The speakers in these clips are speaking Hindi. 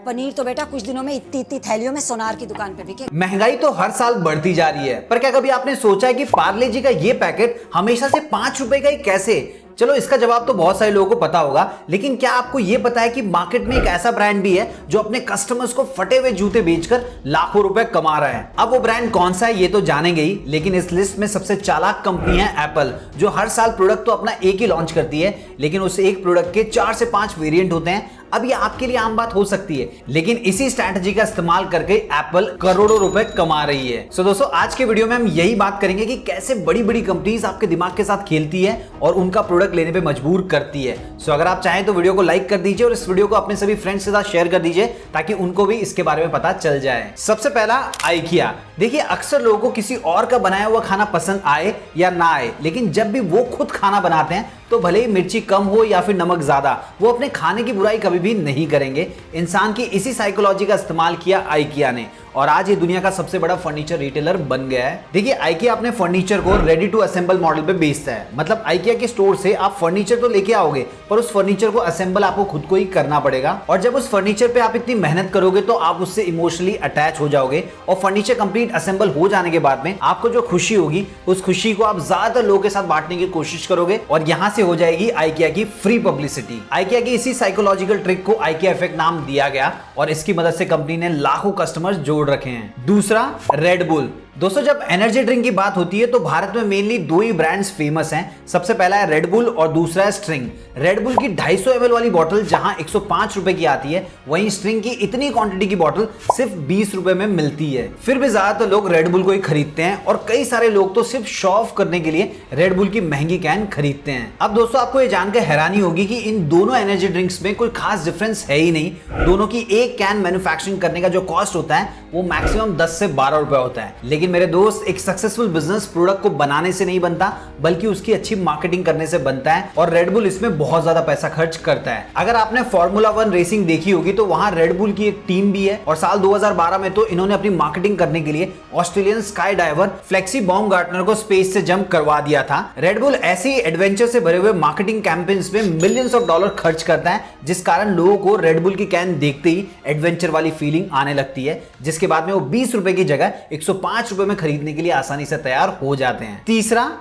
पनीर तो बेटा कुछ दिनों में इतनी इतनी थैलियों में सोनार की दुकान पे बिके। महंगाई तो हर साल बढ़ती जा रही है, पर क्या कभी आपने सोचा है कि पार्ले जी का ये पैकेट हमेशा से 5 रुपए का ही कैसे? चलो इसका जवाब तो बहुत सारे लोगों को पता होगा, लेकिन क्या आपको यह पता है कि मार्केट में एक ऐसा ब्रांड भी है जो अपने कस्टमर्स को फटे हुए जूते बेचकर लाखों रुपए कमा रहा है। अब वो ब्रांड कौन सा है ये तो जानेंगे ही, लेकिन इस लिस्ट में सबसे चालाक कंपनी है एप्पल, जो हर साल प्रोडक्ट तो अपना एक ही लॉन्च करती है, लेकिन उस एक प्रोडक्ट के 4 से 5 वेरिएंट होते हैं। अब ये आपके लिए आम बात हो सकती है, लेकिन इसी स्ट्रैटेजी का इस्तेमाल करके एप्पल करोड़ों रुपए कमा रही है। सो दोस्तों, आज के वीडियो में हम यही बात करेंगे कि कैसे बड़ी बड़ी कंपनीज आपके दिमाग के साथ खेलती है और उनका प्रोडक्ट लेने पे मजबूर करती है। सो अगर आप चाहें तो वीडियो को लाइक कर दीजिए और इस वीडियो को अपने सभी फ्रेंड्स के साथ शेयर कर दीजिए ताकि उनको भी इसके बारे में पता चल जाए। सबसे पहला IKEA। देखिए, अक्सर लोगों को किसी और का बनाया हुआ खाना पसंद आए या ना आए, लेकिन जब भी वो खुद खाना बनाते हैं तो भले ही मिर्ची कम हो या फिर नमक ज्यादा, वो अपने खाने की बुराई कभी भी नहीं करेंगे। इंसान की इसी साइकोलॉजी का इस्तेमाल किया IKEA ने और आज ये दुनिया का सबसे बड़ा फर्नीचर रिटेलर बन गया है। देखिए, IKEA अपने फर्नीचर को रेडी टू असेंबल मॉडल पे बेचता है। मतलब IKEA के स्टोर से आप फर्नीचर तो लेके आओगे, पर उस फर्नीचर को असेंबल आपको खुद को ही करना पड़ेगा। और जब उस फर्नीचर पे आप इतनी मेहनत करोगे तो आप उससे इमोशनली अटैच हो जाओगे और फर्नीचर कंप्लीट असेंबल हो जाने के बाद में आपको जो खुशी होगी, उस खुशी को आप ज्यादातर लोगों के साथ बांटने की कोशिश करोगे और यहां से हो जाएगी IKEA की फ्री पब्लिसिटी। IKEA की इसी साइकोलॉजिकल ट्रिक को IKEA इफेक्ट नाम दिया गया और इसकी मदद से कंपनी ने लाखों कस्टमर्स जोड़ रखे हैं। दूसरा, रेड बुल। दोस्तों, जब एनर्जी ड्रिंक की बात होती है तो भारत में मेनली 2 ही ब्रांड्स फेमस हैं। सबसे पहला है रेड बुल और दूसरा है स्ट्रिंग। रेड बुल की 250 ml वाली बोतल जहां 105 रुपए की आती है, वहीं स्ट्रिंग की इतनी क्वांटिटी की बोतल सिर्फ 20 रुपए में मिलती है। फिर भी ज्यादातर लोग रेड बुल को ही खरीदते हैं और कई सारे लोग तो सिर्फ शो ऑफ करने के लिए रेड बुल की महंगी कैन खरीदते हैं। अब दोस्तों, आपको ये जानकर हैरानी होगी कि इन दोनों एनर्जी ड्रिंक्स में कोई खास डिफरेंस है ही नहीं। दोनों की एक कैन मैन्युफैक्चरिंग करने का जो कॉस्ट होता है वो मैक्सिमम 10 से 12 रुपए होता है। लेकिन मेरे दोस्त, एक सक्सेसफुल बिजनेस प्रोडक्ट को बनाने से नहीं बनता, बल्कि उसकी अच्छी मार्केटिंग करने से बनता है और रेड बुल इसमें बहुत ज्यादा पैसा खर्च करता है। अगर आपने फॉर्मूला 1 रेसिंग देखी होगी तो वहां रेड बुल की एक टीम भी है और साल 2012 में तो इन्होंने अपनी मार्केटिंग करने के लिए ऑस्ट्रेलियन स्काई डाइवर फ्लेक्सी बाउमगार्टनर को स्पेस से जंप करवा दिया था। रेड बुल ऐसे ही एडवेंचर से भरे हुए मार्केटिंग कैंपेन्स में मिलियंस ऑफ डॉलर खर्च करता है, जिस कारण लोगों को रेड बुल की कैन देखते ही एडवेंचर वाली फीलिंग आने लगती है, जिसके बाद में वो 20 रुपए की जगह 105 रुपए में खरीदने के लिए आसानी से तैयार हो जाते हैं। तीसरा,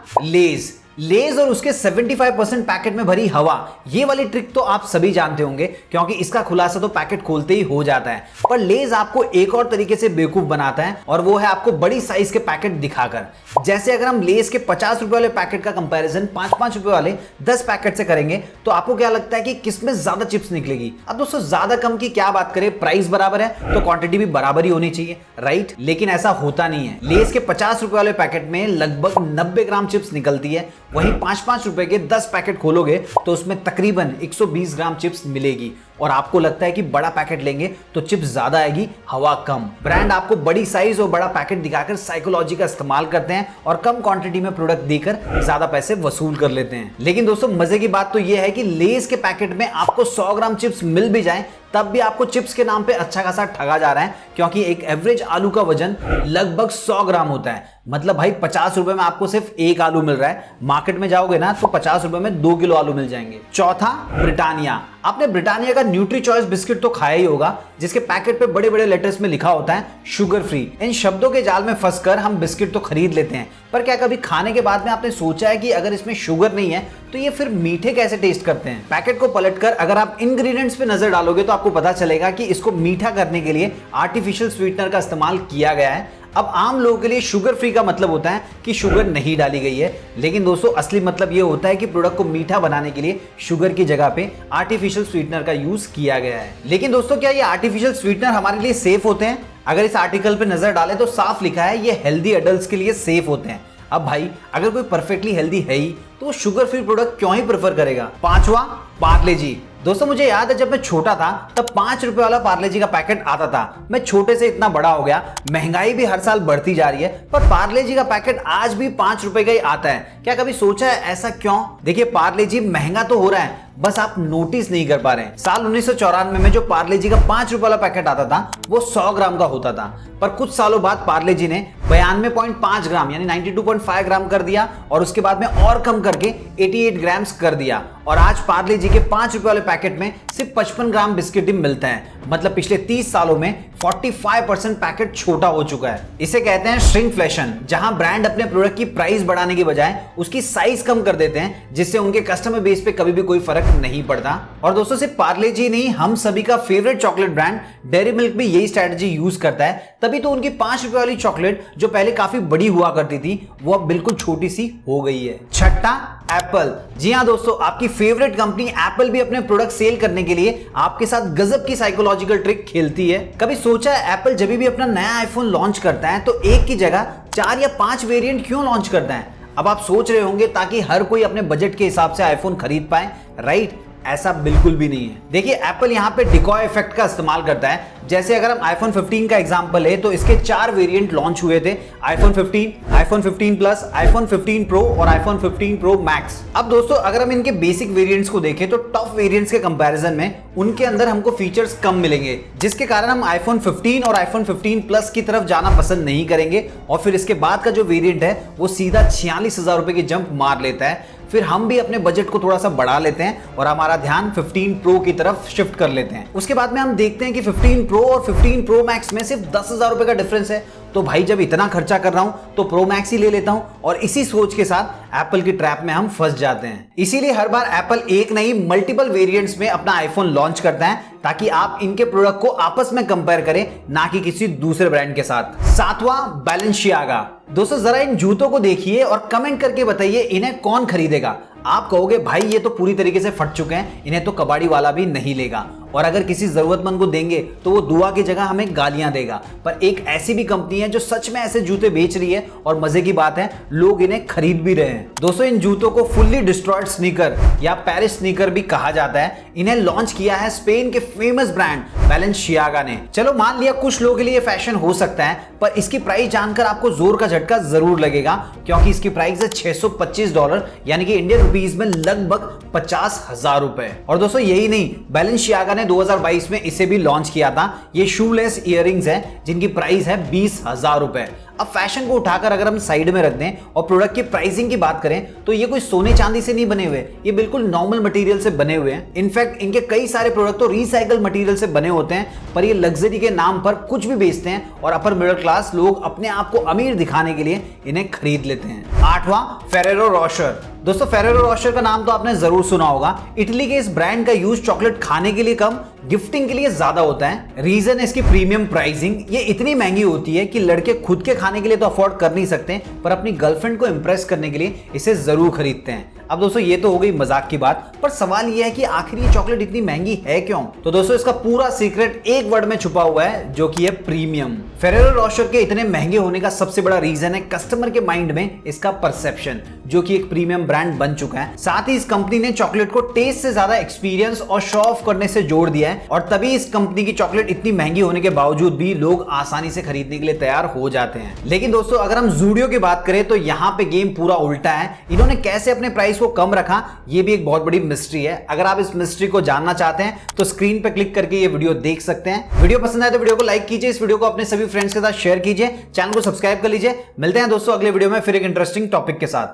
लेज और उसके 75% पैकेट में भरी हवा। ये वाली ट्रिक तो आप सभी जानते होंगे, क्योंकि इसका खुलासा तो पैकेट खोलते ही हो जाता है। पर लेज आपको एक और तरीके से बेवकूफ बनाता है और वो है आपको बड़ी साइज के पैकेट दिखाकर। जैसे अगर हम लेज के 50 रुपए वाले पैकेट का कंपैरिजन 5-5 रुपए वाले 10 पैकेट से करेंगे तो आपको क्या लगता है कि किसमें ज्यादा चिप्स निकलेगी? अब दोस्तों, ज्यादा कम की क्या बात करें, प्राइस बराबर है तो क्वांटिटी भी बराबर ही होनी चाहिए, राइट? लेकिन ऐसा होता नहीं है। लेज के 50 रुपए वाले पैकेट में लगभग 90 ग्राम चिप्स निकलती है, वहीं 5-5 रुपए के 10 पैकेट खोलोगे तो उसमें तकरीबन 120 ग्राम चिप्स मिलेगी और आपको लगता है कि बड़ा पैकेट लेंगे तो चिप्स ज्यादा आएगी, हवा कम। ब्रांड आपको बड़ी साइज और बड़ा पैकेट दिखाकर साइकोलॉजी का इस्तेमाल करते हैं और कम क्वांटिटी में प्रोडक्ट देकर ज्यादा पैसे वसूल कर लेते हैं। लेकिन दोस्तों, मजे की बात तो यह है कि लेज के पैकेट में आपको 100 ग्राम चिप्स मिल भी जाए तब भी आपको चिप्स के नाम पे अच्छा खासा ठगा जा रहा है, क्योंकि एक एवरेज आलू का वजन लगभग 100 ग्राम होता है। मतलब भाई 50 रुपए में आपको सिर्फ एक आलू मिल रहा है, मार्केट में जाओगे ना तो 50 रुपए में 2 किलो आलू मिल जाएंगे। चौथा, ब्रिटानिया। आपने ब्रिटानिया का न्यूट्री चॉइस बिस्किट तो खाया ही होगा, जिसके पैकेट पे बड़े बड़े लेटर्स में लिखा होता है शुगर फ्री। इन शब्दों के जाल में फंसकर हम बिस्किट तो खरीद लेते हैं, पर क्या कभी खाने के बाद में आपने सोचा है कि अगर इसमें शुगर नहीं है तो ये फिर मीठे कैसे टेस्ट करते हैं? पैकेट को पलटकर अगर आप इंग्रेडिएंट्स पे नजर डालोगे तो आपको पता चलेगा कि इसको मीठा करने के लिए आर्टिफिशियल स्वीटनर का इस्तेमाल किया गया है। अब आम लोगों के लिए शुगर फ्री का मतलब होता है कि शुगर नहीं डाली गई है, लेकिन दोस्तों असली मतलब यह होता है कि प्रोडक्ट को मीठा बनाने के लिए शुगर की जगह पे आर्टिफिशियल स्वीटनर का यूज किया गया है। लेकिन दोस्तों, क्या ये आर्टिफिशियल स्वीटनर हमारे लिए सेफ होते हैं? अगर इस आर्टिकल पे नजर डालें तो साफ लिखा है ये हेल्दी एडल्ट्स के लिए सेफ होते हैं। अब भाई, अगर कोई परफेक्टली हेल्दी है ही तो वो शुगर फ्री प्रोडक्ट क्यों ही प्रेफर करेगा? पांचवा, पार्ले जी। दोस्तों, मुझे याद है जब मैं छोटा था तब 5 रुपए वाला पार्ले जी का पैकेट आता था। मैं छोटे से इतना बड़ा हो गया, महंगाई भी हर साल बढ़ती जा रही है, पर पार्ले जी का पैकेट आज भी 5 रुपए का ही आता है। क्या कभी सोचा है ऐसा क्यों? देखिए, पार्ले जी महंगा तो हो रहा है बस आप नोटिस नहीं कर पा रहे हैं। साल 1994 में जो पार्ले जी का 5 रुपए वाला पैकेट आता था वो 100 ग्राम का होता था, पर कुछ सालों बाद पार्ले जी ने 92.5 ग्राम यानी 92.5 ग्राम कर दिया और उसके बाद में और कम करके 88 ग्राम्स कर दिया और आज पार्ले जी के 5 रुपए वाले पैकेट में सिर्फ 55 ग्राम बिस्किट ही मिलते हैं। मतलब पिछले 30 सालों में 45% पैकेट छोटा हो चुका है। इसे कहते हैं श्रिंकफ्लेशन, जहां ब्रांड अपने प्रोडक्ट की प्राइस बढ़ाने की बजाय उसकी साइज कम कर देते हैं, जिससे उनके कस्टमर बेस पे कभी भी कोई फर्क नहीं पड़ता। और दोस्तों सिर्फ पार्ले जी नहीं, हम सभी का favourite chocolate brand dairy milk भी यही स्ट्रेटजी यूज करता है। तभी तो उनकी 5 रुपए वाली चॉकलेट जो पहले काफी बड़ी हुआ करती थी वो अब बिल्कुल छोटी सी हो गई है। छठा, एप्पल। जी हाँ दोस्तों, आपकी फेवरेट कंपनी एप्पल भी अपने प्रोडक्ट सेल करने के लिए आपके साथ गजब की साइकोलॉजिकल ट्रिक खेलती है। कभी सोचा है एप्पल जब भी अपना नया आईफोन लॉन्च करता है तो एक की जगह 4 या 5 वेरिएंट क्यों लॉन्च करता है? अब आप सोच रहे होंगे ताकि हर कोई अपने बजट के हिसाब से आईफोन खरीद पाए, राइट? ऐसा बिल्कुल भी नहीं है। देखिए एप्पल यहाँ पे डिकॉय इफेक्ट का इस्तेमाल करता है। जैसे अगर हम आईफोन 15 का एग्जांपल है तो इसके 4 वेरिएंट लॉन्च हुए थे, iPhone 15, iPhone 15 plus, iPhone 15 pro और आईफोन 15 प्रो मैक्स। अब दोस्तों अगर हम इनके बेसिक वेरिएंट्स को देखें तो टॉप वेरिएंट्स के कंपैरिजन में उनके अंदर हमको फीचर्स कम मिलेंगे, जिसके कारण हम आईफोन 15 और आईफोन 15 प्लस की तरफ जाना पसंद नहीं करेंगे और फिर इसके बाद का जो वेरिएंट है वो सीधा 46,000 रुपए की जंप मार लेता है। फिर हम भी अपने बजट को थोड़ा सा बढ़ा लेते हैं और हमारा ध्यान 15 प्रो की तरफ शिफ्ट कर लेते हैं। उसके बाद में हम देखते हैं कि 15 प्रो और 15 प्रो मैक्स में सिर्फ 10,000 रुपए का डिफरेंस है, तो भाई जब इतना खर्चा कर रहा हूं तो प्रो मैक्स ही ले लेता हूं और इसी सोच के साथ एप्पल की ट्रैप में हम फंस जाते हैं। इसीलिए हर बार एप्पल एक नहीं मल्टीपल वेरिएंट्स में अपना आईफोन लॉन्च करता है ताकि आप इनके प्रोडक्ट को आपस में कंपेयर करें, ना कि किसी दूसरे ब्रांड के साथ। सातवां, बैलेंसियागा। दोस्तों जरा इन जूतों को देखिए और कमेंट करके बताइए इन्हें कौन खरीदेगा। आप कहोगे भाई ये तो पूरी तरीके से फट चुके हैं, इन्हें तो कबाड़ी वाला भी नहीं लेगा, और अगर किसी जरूरतमंद को देंगे तो वो दुआ की जगह हमें गालियां देगा। पर एक ऐसी भी कंपनी है जो सच में ऐसे जूते बेच रही है और मजे की बात है लोग इन्हें खरीद भी रहे हैं। दोस्तों इन जूतों को फुल्ली डिस्ट्रॉयड स्नीकर या पेरिस स्नीकर भी कहा जाता है। इन्हें लॉन्च किया है स्पेन के फेमस ब्रांड बैलेंसियागा ने। चलो मान लिया कुछ लोगों के लिए फैशन हो सकता है, पर इसकी प्राइस जानकर आपको जोर का झटका जरूर लगेगा, क्योंकि इसकी प्राइस है $625 यानी कि इंडियन रुपीस में लगभग 50,000 रुपए। और दोस्तों यही नहीं, बैलेंसियागा ने 2022 में इसे भी लॉन्च किया था। ये शूलेस इयररिंग्स हैं जिनकी प्राइस है 20,000 रुपए। अब फैशन को उठाकर अगर हम साइड में रख दें और प्रोडक्ट की प्राइसिंग की बात करें तो ये कोई सोने चांदी से नहीं बने हुए, ये बिल्कुल नॉर्मल मटेरियल से बने हुए हैं। इनफैक्ट इनके कई सारे प्रोडक्ट तो रिसाइकल मटेरियल से बने होते हैं, पर ये लग्जरी के नाम पर कुछ भी बेचते हैं और अपर मिडिल क्लास लोग अपने आप को अमीर दिखाने के लिए इन्हें खरीद लेते हैं। आठवां, फेरेरो रोशर। दोस्तों फेरेरो रोशर का नाम तो आपने जरूर सुना होगा। इटली के इस ब्रांड का यूज चॉकलेट खाने के लिए कम, गिफ्टिंग के लिए ज्यादा होता है। रीजन है इसकी प्रीमियम प्राइसिंग। ये इतनी महंगी होती है कि लड़के खुद के खाने के लिए तो अफोर्ड कर नहीं सकते, पर अपनी गर्लफ्रेंड को इंप्रेस करने के लिए इसे जरूर खरीदते हैं। अब दोस्तों ये तो हो गई मजाक की बात, पर सवाल ये है कि आखिर ये चॉकलेट इतनी महंगी है क्यों? तो दोस्तों इसका पूरा सीक्रेट एक वर्ड में छुपा हुआ है, जो कि है प्रीमियम। फेरेरो रोशर के इतने महंगे होने का सबसे बड़ा रीजन है कस्टमर के माइंड में इसका परसेप्शन, जो कि एक प्रीमियम ब्रांड बन चुका है। साथ ही इस कंपनी ने चॉकलेट को टेस्ट से ज्यादा एक्सपीरियंस और शो ऑफ करने से जोड़ दिया है, और तभी इस कंपनी की चॉकलेट इतनी महंगी होने के बावजूद भी लोग आसानी से खरीदने के लिए तैयार हो जाते हैं। लेकिन दोस्तों अगर हम ज़ूडियो की बात करें तो यहाँ पे गेम पूरा उल्टा है। इन्होंने कैसे अपने प्राइस को कम रखा, ये भी एक बहुत बड़ी मिस्ट्री है। अगर आप इस मिस्ट्री को जानना चाहते हैं तो स्क्रीन पे क्लिक करके ये वीडियो देख सकते हैं। वीडियो पसंद आए तो वीडियो को लाइक कीजिए, इस वीडियो को अपने सभी फ्रेंड्स के साथ शेयर कीजिए, चैनल को सब्सक्राइब कर लीजिए। मिलते हैं दोस्तों अगले वीडियो में फिर एक इंटरेस्टिंग टॉपिक के साथ।